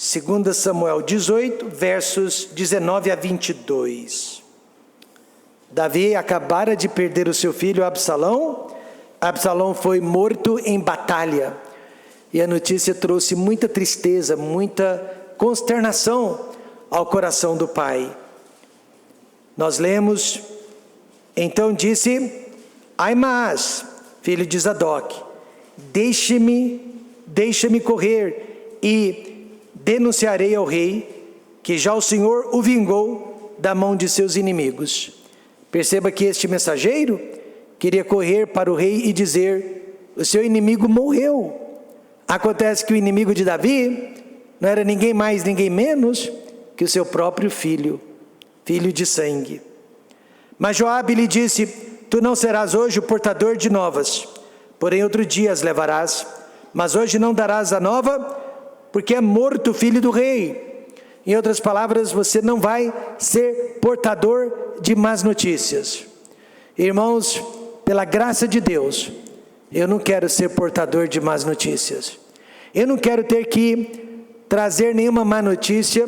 2 Samuel 18, versos 19 a 22. Davi acabara de perder o seu filho Absalão. Absalão foi morto em batalha. E a notícia trouxe muita tristeza, muita consternação ao coração do pai. Nós lemos: então disse Ahimaás, filho de Zadok, deixa-me correr e denunciarei ao rei que já o Senhor o vingou da mão de seus inimigos. Perceba que este mensageiro queria correr para o rei e dizer: o seu inimigo morreu. Acontece que o inimigo de Davi não era ninguém mais, ninguém menos que o seu próprio filho, filho de sangue. Mas Joabe lhe disse: tu não serás hoje o portador de novas, porém outro dia as levarás, mas hoje não darás a nova, porque é morto o filho do rei. Em outras palavras, você não vai ser portador de más notícias. Irmãos, pela graça de Deus, eu não quero ser portador de más notícias. Eu não quero ter que trazer nenhuma má notícia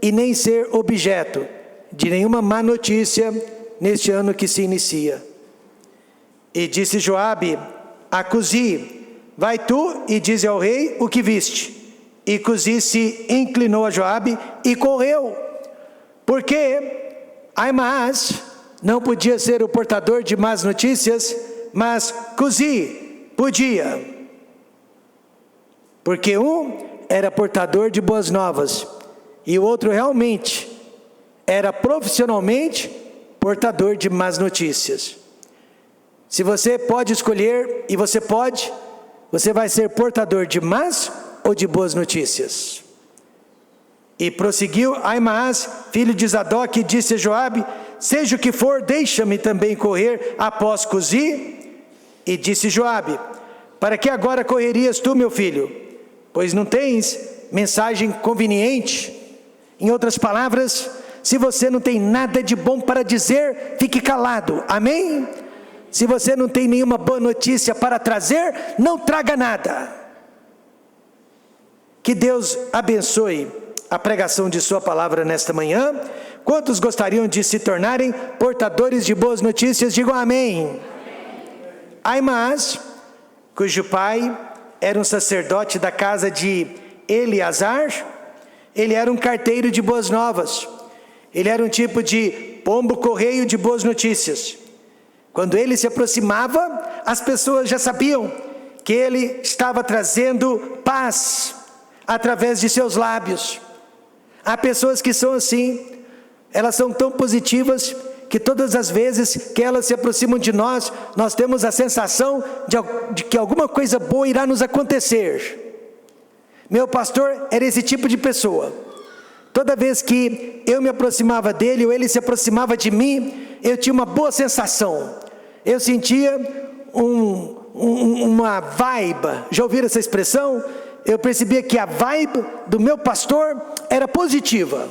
e nem ser objeto de nenhuma má notícia neste ano que se inicia. E disse Joabe a Cusi: vai tu e dize ao rei o que viste. E Cusi se inclinou a Joabe e correu, porque Ahimaás não podia ser o portador de más notícias, mas Cusi podia, porque um era portador de boas novas e o outro realmente era profissionalmente portador de más notícias. Se você pode escolher, e você vai ser portador de más ou de boas notícias? E prosseguiu Ahimaás, filho de Zadok, e disse a Joabe: seja o que for, deixa-me também correr após Cusi. E disse Joabe: para que agora correrias tu, meu filho? Pois não tens mensagem conveniente. Em outras palavras, se você não tem nada de bom para dizer, fique calado, amém? Se você não tem nenhuma boa notícia para trazer, não traga nada. Que Deus abençoe a pregação de sua palavra nesta manhã. Quantos gostariam de se tornarem portadores de boas notícias? Digam amém. Ahimaás, cujo pai era um sacerdote da casa de Eleazar, ele era um carteiro de boas novas. Ele era um tipo de pombo correio de boas notícias. Quando ele se aproximava, as pessoas já sabiam que ele estava trazendo paz através de seus lábios. Há pessoas que são assim, elas são tão positivas que todas as vezes que elas se aproximam de nós, nós temos a sensação de que alguma coisa boa irá nos acontecer. Meu pastor era esse tipo de pessoa. Toda vez que eu me aproximava dele ou ele se aproximava de mim, eu tinha uma boa sensação. Eu sentia uma vibe. Já ouviram essa expressão? Eu percebia que a vibe do meu pastor era positiva.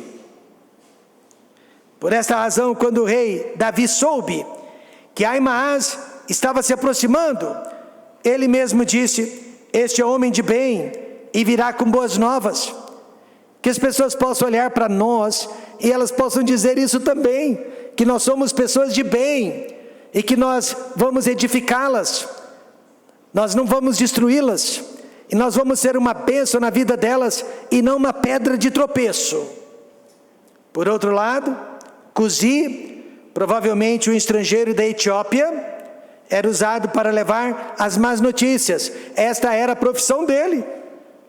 Por essa razão, quando o rei Davi soube que Ahimaás estava se aproximando, ele mesmo disse: este é homem de bem e virá com boas novas. Que as pessoas possam olhar para nós e elas possam dizer isso também, que nós somos pessoas de bem e que nós vamos edificá-las, nós não vamos destruí-las, e nós vamos ser uma bênção na vida delas e não uma pedra de tropeço. Por outro lado, Cusi, provavelmente um estrangeiro da Etiópia, era usado para levar as más notícias. Esta era a profissão dele,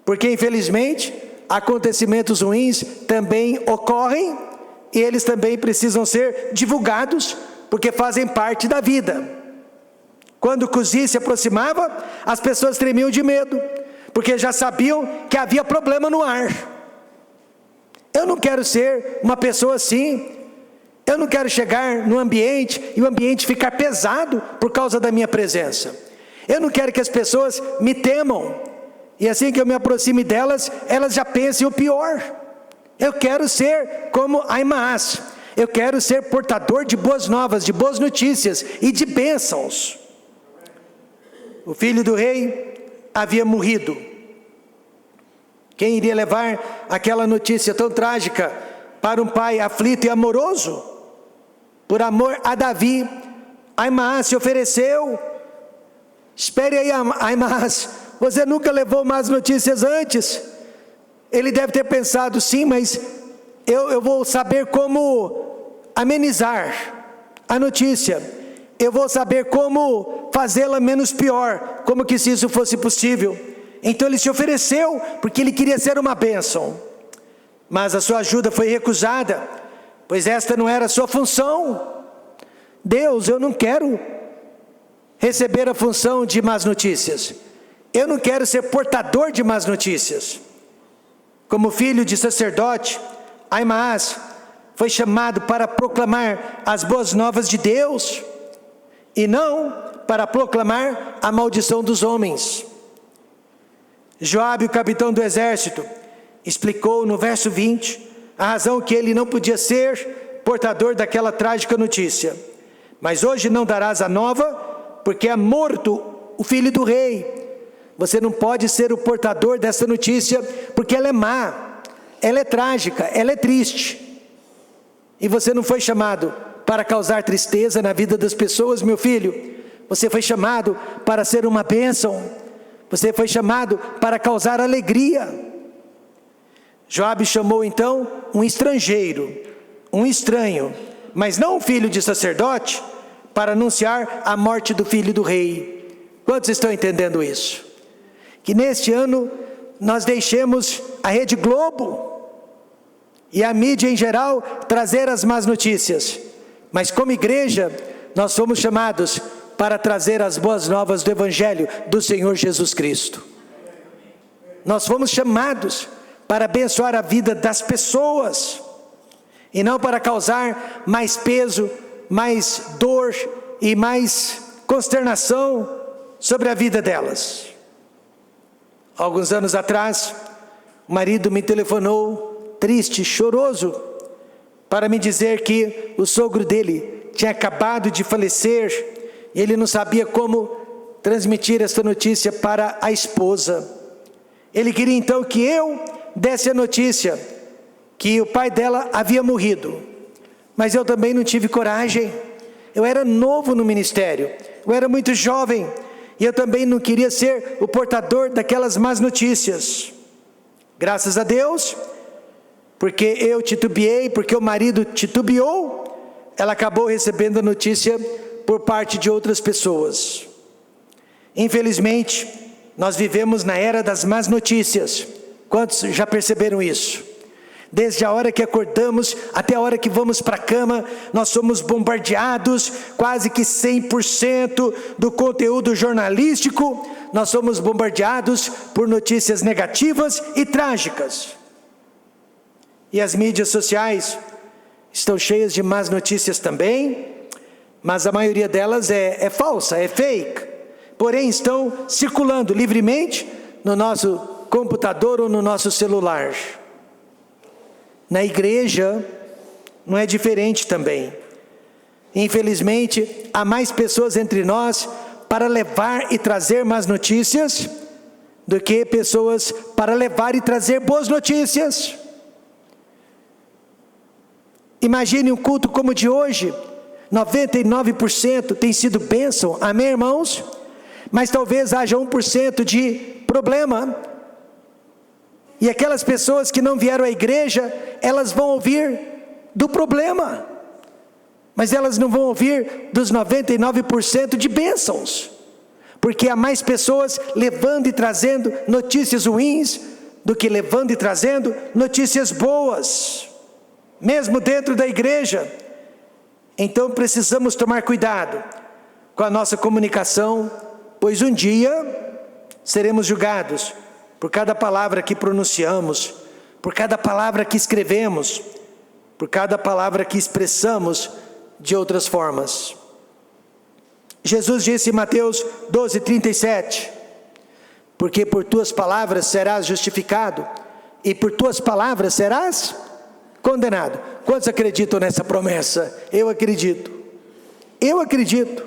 porque infelizmente acontecimentos ruins também ocorrem e eles também precisam ser divulgados, porque fazem parte da vida. Quando Cusi se aproximava, as pessoas tremiam de medo, porque já sabiam que havia problema no ar. Eu não quero ser uma pessoa assim. Eu não quero chegar no ambiente e o ambiente ficar pesado por causa da minha presença. Eu não quero que as pessoas me temam e assim que eu me aproxime delas, elas já pensem o pior. Eu quero ser como Ahimaás. Eu quero ser portador de boas novas, de boas notícias e de bênçãos. O filho do rei havia morrido. Quem iria levar aquela notícia tão trágica para um pai aflito e amoroso? Por amor a Davi, Ahimaás se ofereceu. Espere aí, Ahimaás, você nunca levou más notícias antes. Ele deve ter pensado, sim, mas eu vou saber como amenizar a notícia. Eu vou saber como fazê-la menos pior, como que se isso fosse possível. Então ele se ofereceu, porque ele queria ser uma bênção. Mas a sua ajuda foi recusada, pois esta não era a sua função. Deus, eu não quero receber a função de más notícias. Eu não quero ser portador de más notícias. Como filho de sacerdote, Ahimaás foi chamado para proclamar as boas novas de Deus, e não para proclamar a maldição dos homens. Joabe, o capitão do exército, explicou no verso 20, a razão que ele não podia ser portador daquela trágica notícia. Mas hoje não darás a nova, porque é morto o filho do rei. Você não pode ser o portador dessa notícia, porque ela é má, ela é trágica, ela é triste. E você não foi chamado para causar tristeza na vida das pessoas, meu filho. Você foi chamado para ser uma bênção. Você foi chamado para causar alegria. Joabe chamou então um estrangeiro, um estranho, mas não um filho de sacerdote, para anunciar a morte do filho do rei. Quantos estão entendendo isso? Que neste ano nós deixemos a Rede Globo e a mídia em geral trazer as más notícias, mas como igreja nós somos chamados para trazer as boas novas do Evangelho do Senhor Jesus Cristo. Nós fomos chamados para abençoar a vida das pessoas, e não para causar mais peso, mais dor e mais consternação sobre a vida delas. Alguns anos atrás, o marido me telefonou, triste, choroso, para me dizer que o sogro dele tinha acabado de falecer, e ele não sabia como transmitir esta notícia para a esposa. Ele queria então que eu desse a notícia que o pai dela havia morrido, mas eu também não tive coragem. Eu era novo no ministério, eu era muito jovem, e eu também não queria ser o portador daquelas más notícias. Graças a Deus, porque eu titubeei, porque o marido titubeou, ela acabou recebendo a notícia por parte de outras pessoas. Infelizmente, nós vivemos na era das más notícias. Quantos já perceberam isso? Desde a hora que acordamos até a hora que vamos para a cama, nós somos bombardeados, quase que 100% do conteúdo jornalístico, nós somos bombardeados por notícias negativas e trágicas. E as mídias sociais estão cheias de más notícias também, mas a maioria delas é falsa, é fake, porém estão circulando livremente no nosso computador ou no nosso celular. Na igreja não é diferente também. Infelizmente, há mais pessoas entre nós para levar e trazer más notícias do que pessoas para levar e trazer boas notícias. Imagine um culto como o de hoje, 99% tem sido bênção, amém, irmãos? Mas talvez haja 1% de problema. E aquelas pessoas que não vieram à igreja, elas vão ouvir do problema, mas elas não vão ouvir dos 99% de bênçãos, porque há mais pessoas levando e trazendo notícias ruins, do que levando e trazendo notícias boas, mesmo dentro da igreja. Então precisamos tomar cuidado com a nossa comunicação, pois um dia seremos julgados por cada palavra que pronunciamos, por cada palavra que escrevemos, por cada palavra que expressamos de outras formas. Jesus disse em Mateus 12:37, porque por tuas palavras serás justificado, e por tuas palavras serás condenado. Quantos acreditam nessa promessa? Eu acredito. Eu acredito.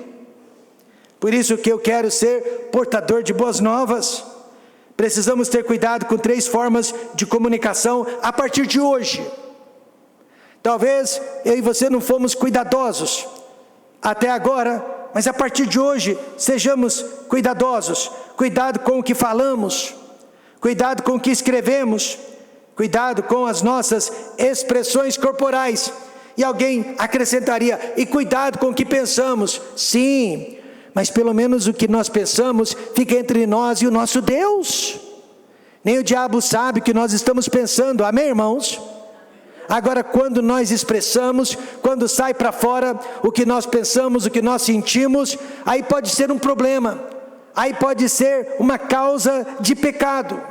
Por isso que eu quero ser portador de boas novas, precisamos ter cuidado com 3 formas de comunicação a partir de hoje. Talvez eu e você não fomos cuidadosos até agora, mas a partir de hoje, sejamos cuidadosos. Cuidado com o que falamos, cuidado com o que escrevemos, cuidado com as nossas expressões corporais. E alguém acrescentaria, e cuidado com o que pensamos. Sim, mas pelo menos o que nós pensamos fica entre nós e o nosso Deus. Nem o diabo sabe o que nós estamos pensando, amém, irmãos? Agora, quando nós expressamos, quando sai para fora o que nós pensamos, o que nós sentimos, aí pode ser um problema, aí pode ser uma causa de pecado.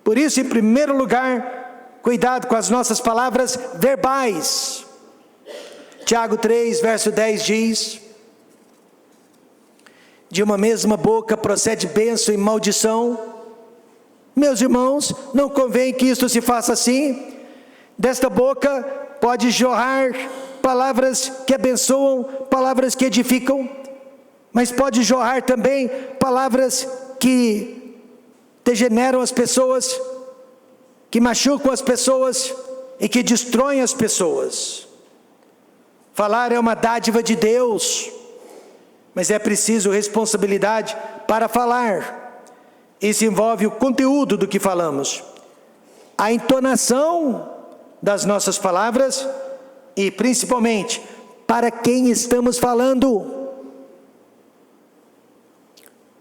Por isso, em primeiro lugar, cuidado com as nossas palavras verbais. Tiago 3, verso 10 diz: de uma mesma boca procede bênção e maldição. Meus irmãos, não convém que isto se faça assim. Desta boca pode jorrar palavras que abençoam, palavras que edificam, mas pode jorrar também palavras que degeneram as pessoas, que machucam as pessoas e que destroem as pessoas. Falar é uma dádiva de Deus, mas é preciso responsabilidade para falar. Isso envolve o conteúdo do que falamos, a entonação das nossas palavras e principalmente para quem estamos falando.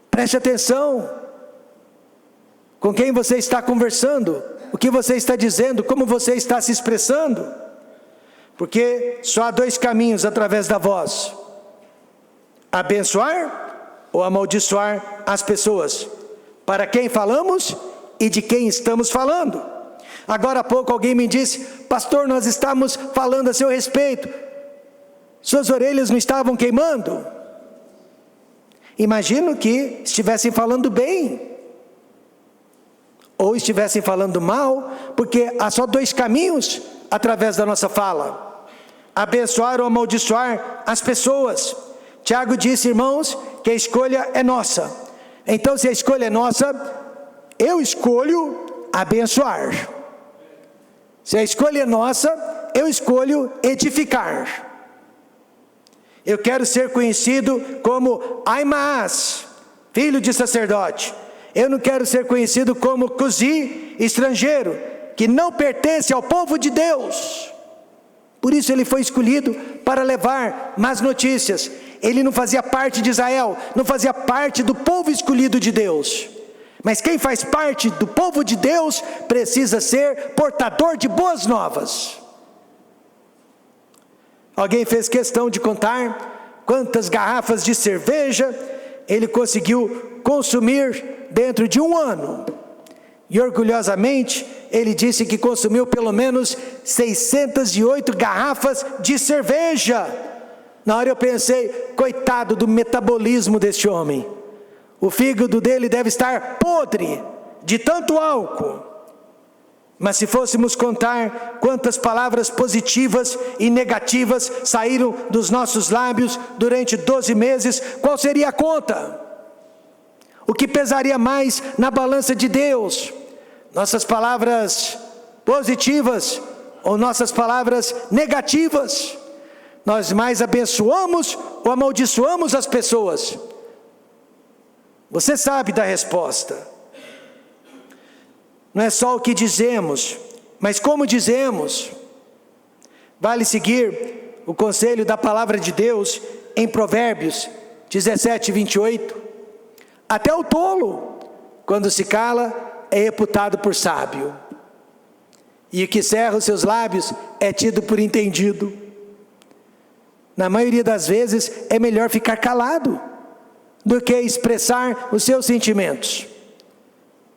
Preste atenção com quem você está conversando, o que você está dizendo, como você está se expressando, porque só há 2 caminhos através da voz: abençoar ou amaldiçoar as pessoas, para quem falamos e de quem estamos falando. Agora há pouco alguém me disse: pastor, nós estamos falando a seu respeito, suas orelhas não estavam queimando? Imagino que estivessem falando bem, ou estivessem falando mal, porque há só 2 caminhos através da nossa fala: abençoar ou amaldiçoar as pessoas. Tiago disse, irmãos, que a escolha é nossa. Então, se a escolha é nossa, eu escolho abençoar. Se a escolha é nossa, eu escolho edificar. Eu quero ser conhecido como Aimaas, filho de sacerdote. Eu não quero ser conhecido como Cusi, estrangeiro, que não pertence ao povo de Deus. Por isso ele foi escolhido para levar más notícias. Ele não fazia parte de Israel, não fazia parte do povo escolhido de Deus. Mas quem faz parte do povo de Deus precisa ser portador de boas novas. Alguém fez questão de contar quantas garrafas de cerveja ele conseguiu consumir dentro de 1 ano. E orgulhosamente ele disse que consumiu pelo menos 608 garrafas de cerveja. Na hora eu pensei, coitado do metabolismo deste homem. O fígado dele deve estar podre de tanto álcool. Mas se fôssemos contar quantas palavras positivas e negativas saíram dos nossos lábios durante 12 meses, qual seria a conta? O que pesaria mais na balança de Deus? Nossas palavras positivas ou nossas palavras negativas? Nós mais abençoamos ou amaldiçoamos as pessoas? Você sabe da resposta. Não é só o que dizemos, mas como dizemos. Vale seguir o conselho da palavra de Deus em Provérbios 17, 28. Até o tolo, quando se cala, é reputado por sábio. E o que cerra os seus lábios é tido por entendido. Na maioria das vezes é melhor ficar calado do que expressar os seus sentimentos.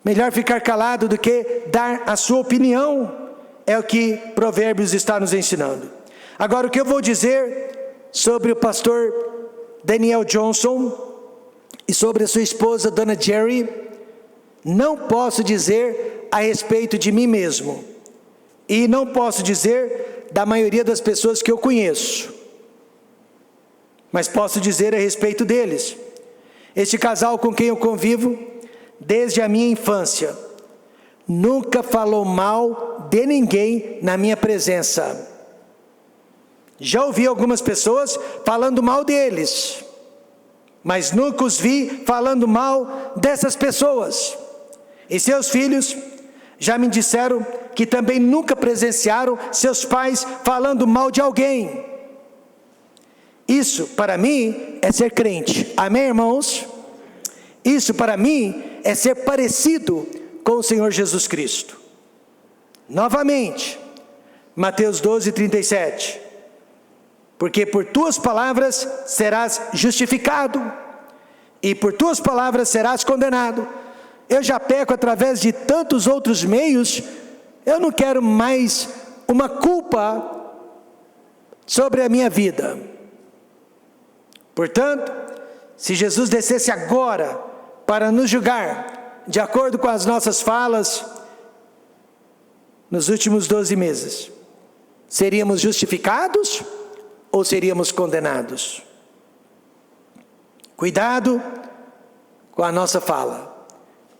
Melhor ficar calado do que dar a sua opinião. É o que Provérbios está nos ensinando. Agora, o que eu vou dizer sobre o pastor Daniel Johnson e sobre a sua esposa, Dona Jerry, não posso dizer a respeito de mim mesmo. E não posso dizer da maioria das pessoas que eu conheço. Mas posso dizer a respeito deles. Este casal com quem eu convivo desde a minha infância. Nunca falou mal de ninguém na minha presença. Já ouvi algumas pessoas falando mal deles, mas nunca os vi falando mal dessas pessoas. E seus filhos já me disseram que também nunca presenciaram seus pais falando mal de alguém. Isso para mim é ser crente. Amém, irmãos? Isso para mim é ser parecido com o Senhor Jesus Cristo. Novamente, Mateus 12:37. Porque por tuas palavras serás justificado, e por tuas palavras serás condenado. Eu já peco através de tantos outros meios, eu não quero mais uma culpa sobre a minha vida. Portanto, se Jesus descesse agora para nos julgar, de acordo com as nossas falas, nos últimos 12 meses, seríamos justificados ou seríamos condenados? Cuidado com a nossa fala,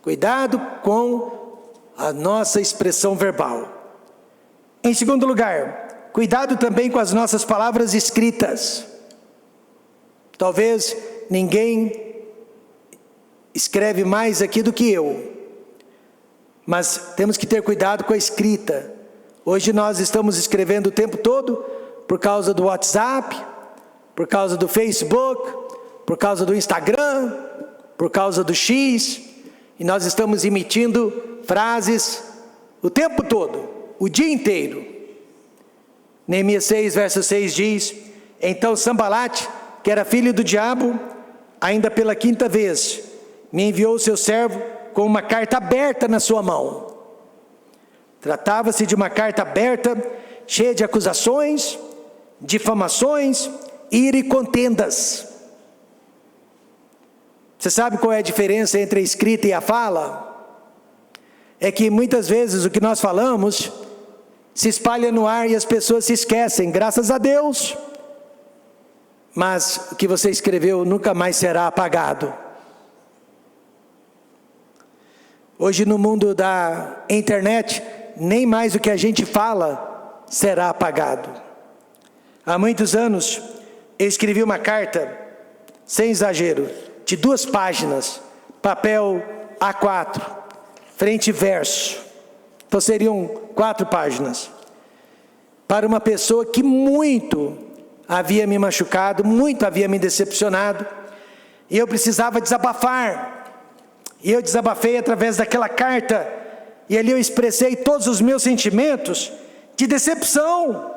cuidado com a nossa expressão verbal. Em segundo lugar, cuidado também com as nossas palavras escritas. Talvez ninguém escreve mais aqui do que eu, mas temos que ter cuidado com a escrita. Hoje nós estamos escrevendo o tempo todo por causa do WhatsApp, por causa do Facebook, por causa do Instagram, por causa do X, e nós estamos emitindo frases o tempo todo, o dia inteiro. Neemias 6, verso 6 diz: então Sambalate, que era filho do diabo, ainda pela 5ª vez, me enviou o seu servo com uma carta aberta na sua mão. Tratava-se de uma carta aberta, cheia de acusações, difamações, ira e contendas. Você sabe qual é a diferença entre a escrita e a fala? É que muitas vezes o que nós falamos se espalha no ar e as pessoas se esquecem, graças a Deus. Mas o que você escreveu nunca mais será apagado. Hoje no mundo da internet, nem mais o que a gente fala será apagado. Há muitos anos, eu escrevi uma carta, sem exagero, de 2 páginas, papel A4, frente e verso. Então seriam 4 páginas. Para uma pessoa que muito havia me machucado, muito havia me decepcionado, e eu precisava desabafar. E eu desabafei através daquela carta, e ali eu expressei todos os meus sentimentos de decepção.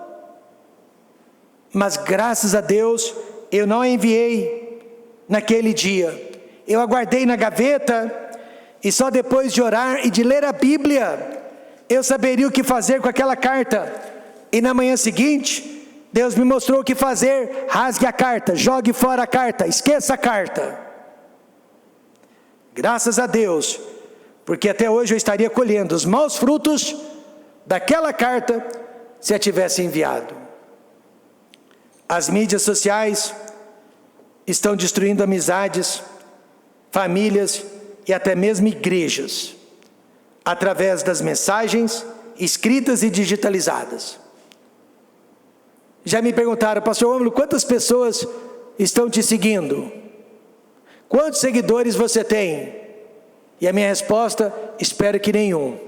Mas graças a Deus, eu não a enviei naquele dia. Eu aguardei na gaveta, e só depois de orar e de ler a Bíblia, eu saberia o que fazer com aquela carta. E na manhã seguinte, Deus me mostrou o que fazer. Rasgue a carta, jogue fora a carta, esqueça a carta. Graças a Deus, porque até hoje eu estaria colhendo os maus frutos daquela carta, se a tivesse enviado. As mídias sociais estão destruindo amizades, famílias e até mesmo igrejas, através das mensagens escritas e digitalizadas. Já me perguntaram: pastor Rômulo, quantas pessoas estão te seguindo? Quantos seguidores você tem? E a minha resposta: espero que nenhum.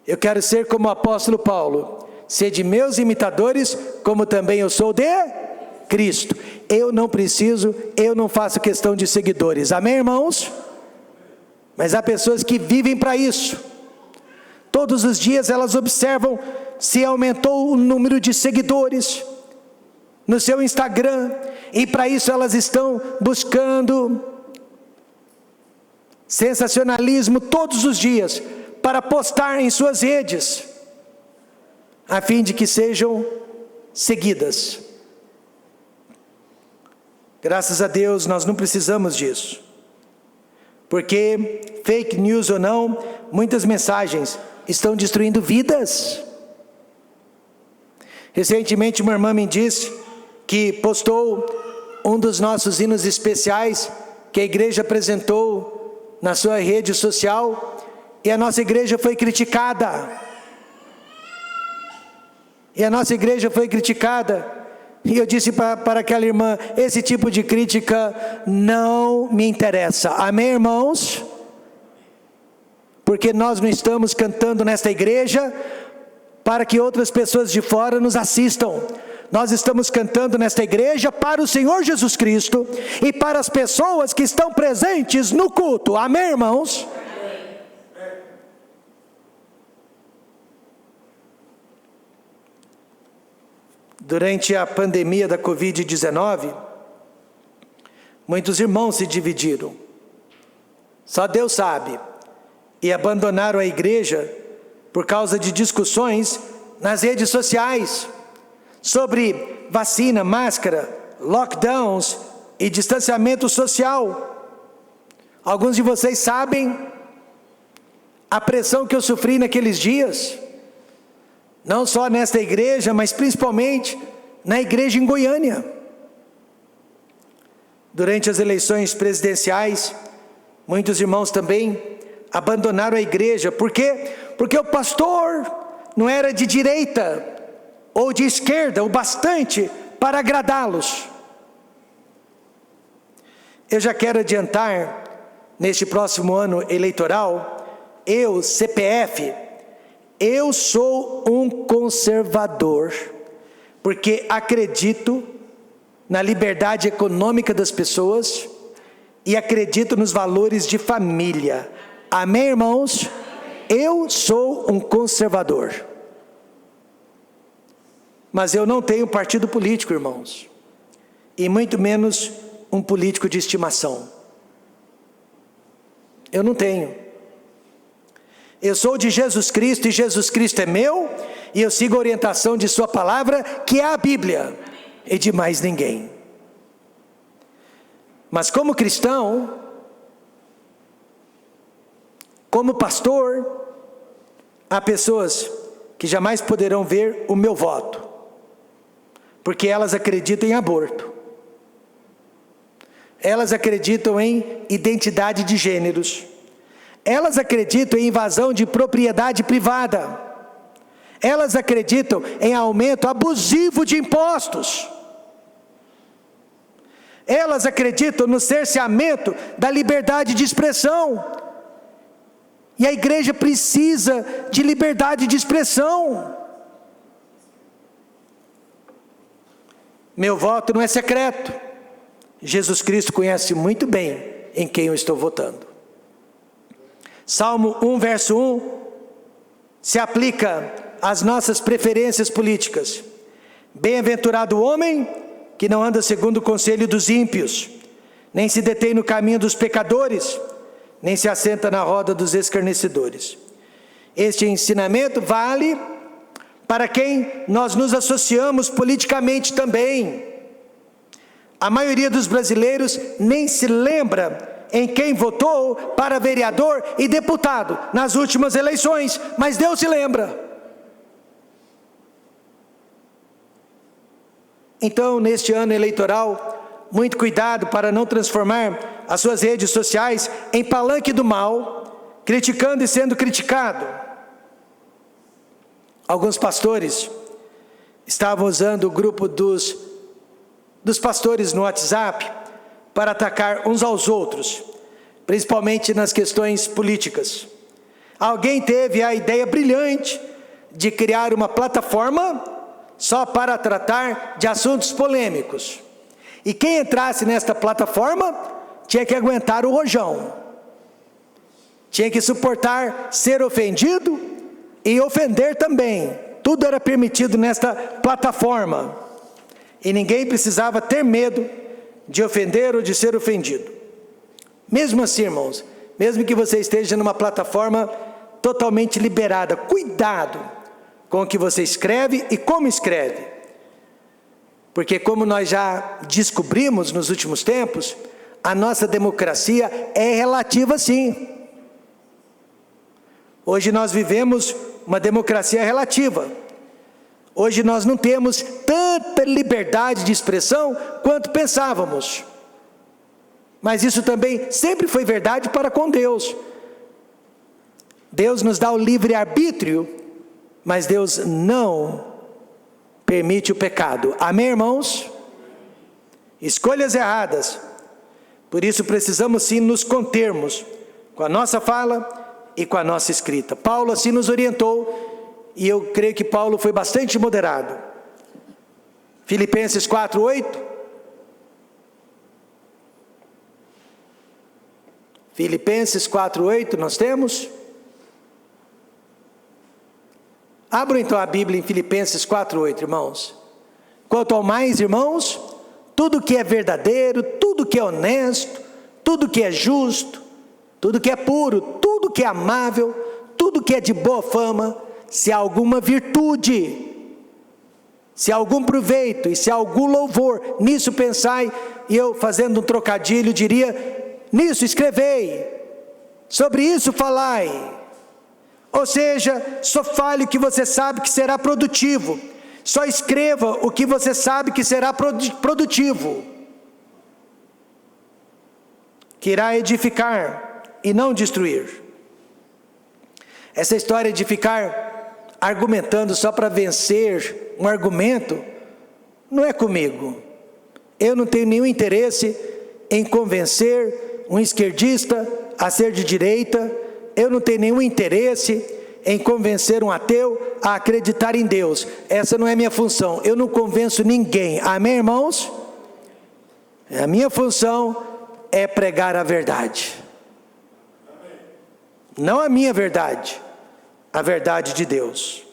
Eu quero ser como o apóstolo Paulo: sede meus imitadores, como também eu sou de Cristo. Eu não preciso, eu não faço questão de seguidores. Amém, irmãos? Mas há pessoas que vivem para isso. Todos os dias elas observam se aumentou o número de seguidores no seu Instagram, e para isso elas estão buscando sensacionalismo todos os dias, para postar em suas redes, a fim de que sejam seguidas. Graças a Deus nós não precisamos disso, porque fake news ou não, muitas mensagens estão destruindo vidas. Recentemente uma irmã me disse que postou um dos nossos hinos especiais que a igreja apresentou na sua rede social, e a nossa igreja foi criticada. E eu disse para aquela irmã: esse tipo de crítica não me interessa. Amém, irmãos? Porque nós não estamos cantando nesta igreja para que outras pessoas de fora nos assistam. Nós estamos cantando nesta igreja para o Senhor Jesus Cristo e para as pessoas que estão presentes no culto. Amém, irmãos? Durante a pandemia da Covid-19, muitos irmãos se dividiram. Só Deus sabe. E abandonaram a igreja por causa de discussões nas redes sociais sobre vacina, máscara, lockdowns e distanciamento social. Alguns de vocês sabem a pressão que eu sofri naqueles dias, não só nesta igreja, mas principalmente na igreja em Goiânia. Durante as eleições presidenciais, muitos irmãos também abandonaram a igreja. Por quê? Porque o pastor não era de direita ou de esquerda o bastante para agradá-los. Eu já quero adiantar, neste próximo ano eleitoral, eu, CPF, eu sou um conservador, porque acredito na liberdade econômica das pessoas e acredito nos valores de família. Amém, irmãos? Eu sou um conservador. Mas eu não tenho partido político, irmãos, e muito menos um político de estimação. Eu não tenho. Eu sou de Jesus Cristo e Jesus Cristo é meu, e eu sigo a orientação de sua palavra, que é a Bíblia, e de mais ninguém. Mas como cristão, como pastor, há pessoas que jamais poderão ver o meu voto, porque elas acreditam em aborto, elas acreditam em identidade de gêneros, elas acreditam em invasão de propriedade privada, elas acreditam em aumento abusivo de impostos, elas acreditam no cerceamento da liberdade de expressão, e a igreja precisa de liberdade de expressão. Meu voto não é secreto. Jesus Cristo conhece muito bem em quem eu estou votando. Salmo 1, verso 1, se aplica às nossas preferências políticas. Bem-aventurado o homem que não anda segundo o conselho dos ímpios, nem se detém no caminho dos pecadores, nem se assenta na roda dos escarnecedores. Este ensinamento vale para quem nós nos associamos politicamente também. A maioria dos brasileiros nem se lembra em quem votou para vereador e deputado nas últimas eleições, mas Deus se lembra. Então, neste ano eleitoral, muito cuidado para não transformar as suas redes sociais em palanque do mal, criticando e sendo criticado. Alguns pastores estavam usando o grupo dos pastores no WhatsApp para atacar uns aos outros, principalmente nas questões políticas. Alguém teve a ideia brilhante de criar uma plataforma só para tratar de assuntos polêmicos. E quem entrasse nesta plataforma tinha que aguentar o rojão, tinha que suportar ser ofendido e ofender também. Tudo era permitido nesta plataforma, e ninguém precisava ter medo de ofender ou de ser ofendido. Mesmo assim, irmãos, mesmo que você esteja numa plataforma totalmente liberada, cuidado com o que você escreve e como escreve, porque como nós já descobrimos nos últimos tempos, a nossa democracia é relativa sim. Hoje nós vivemos uma democracia relativa. Hoje nós não temos tanta liberdade de expressão quanto pensávamos. Mas isso também sempre foi verdade para com Deus. Deus nos dá o livre-arbítrio, mas Deus não permite o pecado. Amém, irmãos? Escolhas erradas. Por isso precisamos sim nos contermos com a nossa fala e com a nossa escrita. Paulo assim nos orientou, e eu creio que Paulo foi bastante moderado. Filipenses 4:8. Filipenses 4:8, nós temos? Abram então a Bíblia em Filipenses 4:8, irmãos. Quanto ao mais, irmãos, tudo que é verdadeiro, tudo que é honesto, tudo que é justo, tudo que é puro, tudo que é amável, tudo que é de boa fama, se há alguma virtude, se há algum proveito e se há algum louvor, nisso pensai. E eu, fazendo um trocadilho, diria: nisso escrevei, sobre isso falai. Ou seja, só fale o que você sabe que será produtivo, só escreva o que você sabe que será produtivo, que irá edificar e não destruir. Essa história de ficar argumentando só para vencer um argumento, não é comigo. Eu não tenho nenhum interesse em convencer um esquerdista a ser de direita. Eu não tenho nenhum interesse em convencer um ateu a acreditar em Deus. Essa não é minha função. Eu não convenço ninguém. Amém, irmãos? A minha função é pregar a verdade. Não a minha verdade, a verdade de Deus.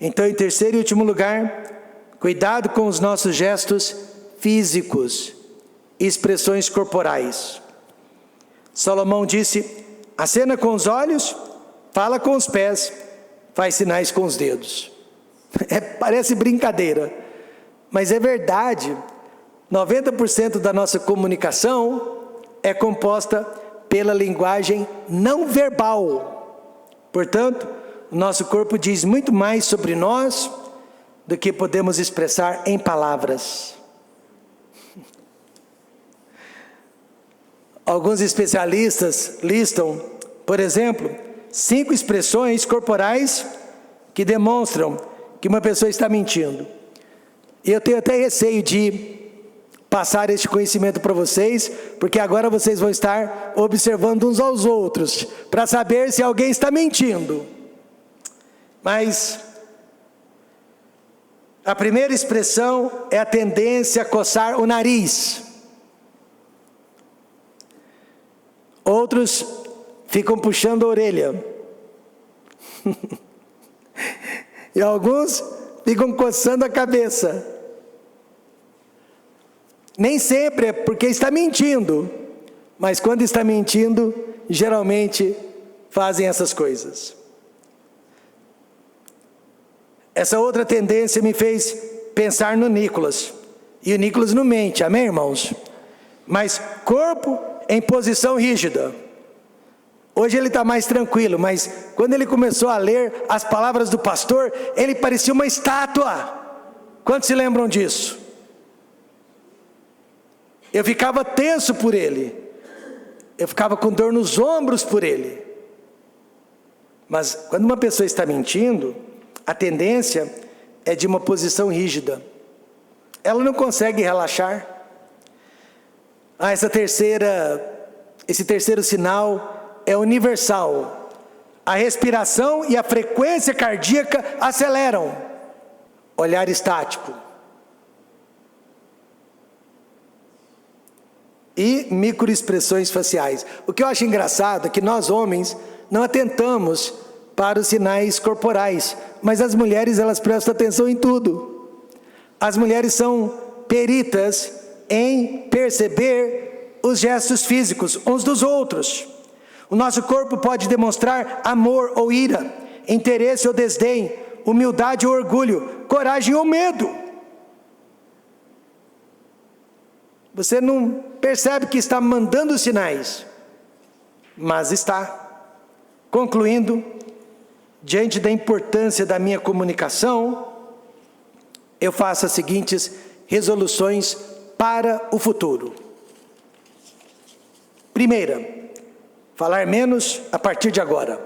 Então, em terceiro e último lugar, cuidado com os nossos gestos físicos e expressões corporais. Salomão disse: acena com os olhos, fala com os pés, faz sinais com os dedos. Parece brincadeira, mas é verdade. 90% da nossa comunicação é composta pela linguagem não verbal. Portanto, o nosso corpo diz muito mais sobre nós do que podemos expressar em palavras. Alguns especialistas listam, por exemplo, 5 expressões corporais que demonstram que uma pessoa está mentindo. E eu tenho até receio de passar este conhecimento para vocês, porque agora vocês vão estar observando uns aos outros, para saber se alguém está mentindo. Mas a primeira expressão é a tendência a coçar o nariz. Outros ficam puxando a orelha. E alguns ficam coçando a cabeça. Nem sempre é porque está mentindo, mas quando está mentindo, geralmente fazem essas coisas. Essa outra tendência me fez pensar no Nicolas. E o Nicolas não mente, amém, irmãos? Mas corpo em posição rígida. Hoje ele está mais tranquilo, mas quando ele começou a ler as palavras do pastor, ele parecia uma estátua. Quantos se lembram disso? Eu ficava tenso por ele. Eu ficava com dor nos ombros por ele. Mas quando uma pessoa está mentindo, a tendência é de uma posição rígida. Ela não consegue relaxar. Esse terceiro sinal é universal. A respiração e a frequência cardíaca aceleram. Olhar estático. E microexpressões faciais. O que eu acho engraçado é que nós homens não atentamos para os sinais corporais, mas as mulheres, elas prestam atenção em tudo. As mulheres são peritas em perceber os gestos físicos uns dos outros. O nosso corpo pode demonstrar amor ou ira, interesse ou desdém, humildade ou orgulho, coragem ou medo. Você não percebe que está mandando sinais, mas está. Concluindo, diante da importância da minha comunicação, eu faço as seguintes resoluções para o futuro. Primeira, falar menos a partir de agora.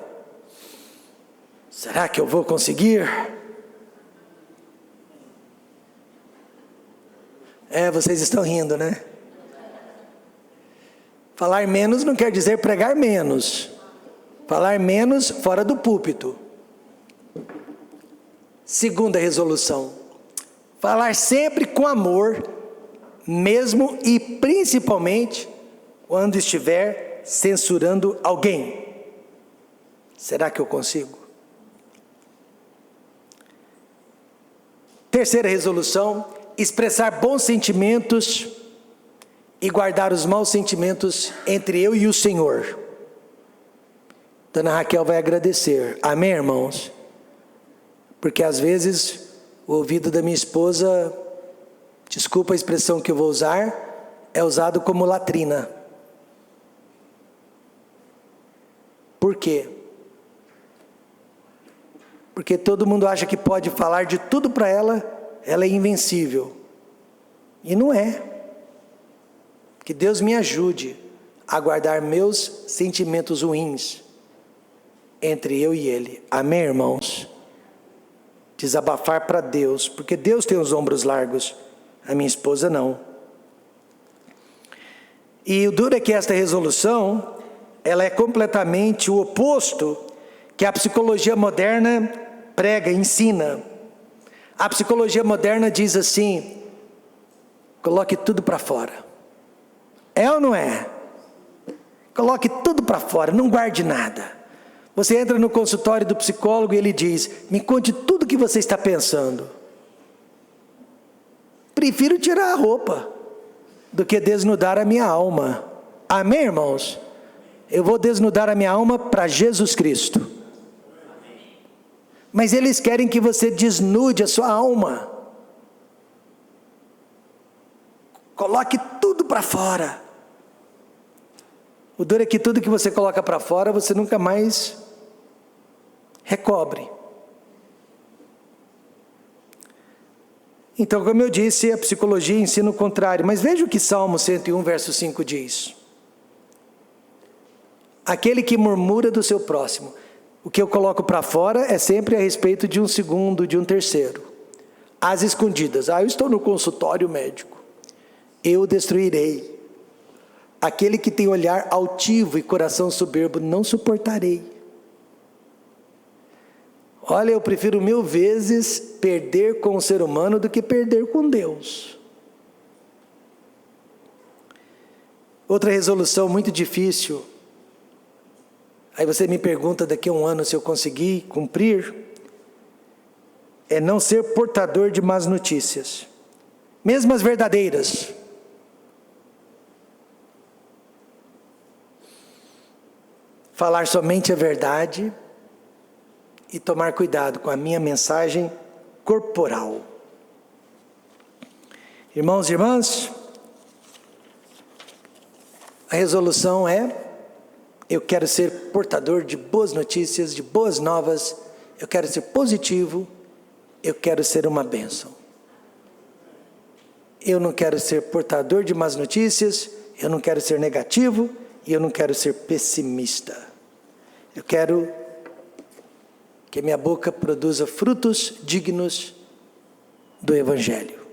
Será que eu vou conseguir? Vocês estão rindo, né? Falar menos não quer dizer pregar menos. Falar menos fora do púlpito. Segunda resolução: falar sempre com amor, mesmo e principalmente quando estiver censurando alguém. Será que eu consigo? Terceira resolução: expressar bons sentimentos e guardar os maus sentimentos entre eu e o Senhor. Dona Raquel vai agradecer. Amém, irmãos? Porque às vezes o ouvido da minha esposa, desculpa a expressão que eu vou usar, é usado como latrina. Por quê? Porque todo mundo acha que pode falar de tudo para ela, ela é invencível. E não é. Que Deus me ajude a guardar meus sentimentos ruins entre eu e Ele. Amém, irmãos? Desabafar para Deus, porque Deus tem os ombros largos, a minha esposa não. E o duro é que esta resolução, ela é completamente o oposto que a psicologia moderna prega, ensina. A psicologia moderna diz assim: coloque tudo para fora. É ou não é? Coloque tudo para fora, não guarde nada. Você entra no consultório do psicólogo e ele diz: me conte tudo o que você está pensando. Prefiro tirar a roupa do que desnudar a minha alma. Amém, irmãos? Eu vou desnudar a minha alma para Jesus Cristo. Mas eles querem que você desnude a sua alma. Coloque tudo para fora. O duro é que tudo que você coloca para fora, você nunca mais recobre. Então, como eu disse, a psicologia ensina o contrário. Mas veja o que Salmo 101, verso 5 diz. Aquele que murmura do seu próximo. O que eu coloco para fora é sempre a respeito de um segundo, de um terceiro. Às escondidas. Eu estou no consultório médico. Eu o destruirei. Aquele que tem olhar altivo e coração soberbo, não suportarei. Olha, eu prefiro 1000 vezes perder com o ser humano do que perder com Deus. Outra resolução muito difícil. Aí você me pergunta daqui a um ano se eu conseguir cumprir. É não ser portador de más notícias. Mesmo as verdadeiras. Falar somente a verdade e tomar cuidado com a minha mensagem corporal. Irmãos e irmãs, a resolução é: eu quero ser portador de boas notícias, de boas novas, eu quero ser positivo, eu quero ser uma bênção. Eu não quero ser portador de más notícias, eu não quero ser negativo, e eu não quero ser pessimista. Eu quero que minha boca produza frutos dignos do Evangelho.